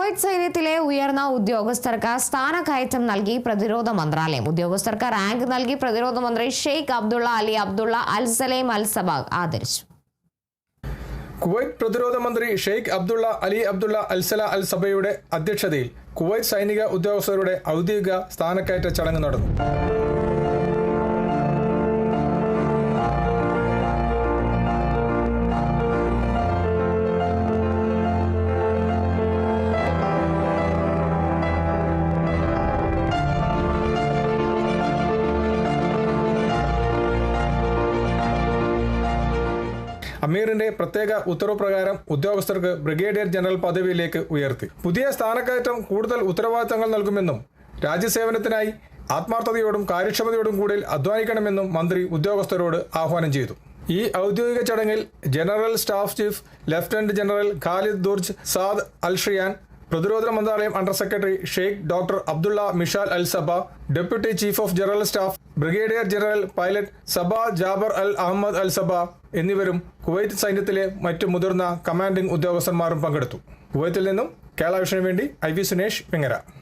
Kuwait സൈന്യത്തിലെ ഉയർന്ന ഉദ്യോഗസ്ഥർക്ക് സ്ഥാനക്കയറ്റം നൽകി പ്രതിരോധ മന്ത്രാലയം. ഉദ്യോഗസ്ഥർക്ക് റാങ്ക് നൽകി പ്രതിരോധ മന്ത്രി ഷെയ്ഖ് അബ്ദുള്ള അലി അബ്ദുള്ള അൽ സലേം അൽ സബാഗ് ആദരിച്ചു. കുവൈറ്റ് പ്രതിരോധ മന്ത്രി ഷെയ്ഖ് അബ്ദുള്ള അലി അബ്ദുള്ള അൽസല അൽ സബയുടെ അധ്യക്ഷതയിൽ കുവൈറ്റ് സൈനിക ഉദ്യോഗസ്ഥരുടെ ഔദ്യോഗിക സ്ഥാനക്കയറ്റ ചടങ്ങ് നടന്നു. അമീറിന്റെ പ്രത്യേക ഉത്തരവ് പ്രകാരം ഉദ്യോഗസ്ഥർക്ക് ബ്രിഗേഡിയർ ജനറൽ പദവിയിലേക്ക് ഉയർത്തി. പുതിയ സ്ഥാനക്കയറ്റം കൂടുതൽ ഉത്തരവാദിത്തങ്ങൾ നൽകുമെന്നും രാജ്യസേവനത്തിനായി ആത്മാർത്ഥതയോടും കാര്യക്ഷമതയോടും കൂടി അധ്വാനിക്കണമെന്നും മന്ത്രി ഉദ്യോഗസ്ഥരോട് ആഹ്വാനം ചെയ്തു. ഈ ഔദ്യോഗിക ചടങ്ങിൽ general staff chief lieutenant general Khalid Durj Saad Al Shian, പ്രതിരോധ മന്ത്രാലയം under secretary Sheikh doctor Abdullah Mishal Al Sabah, deputy chief of general staff brigadier general pilot Saba Jaber Al Ahmad Al Sabah എന്നിവരും Kuwait സൈന്യത്തിലെ മറ്റു മുതിർന്ന commanding ഉദ്യോഗസ്ഥന്മാരും പങ്കെടുത്തു. കുവൈത്തിൽ നിന്നും കേരള വിഷന് വേണ്ടി IV സുനേഷ് വെങ്ങര.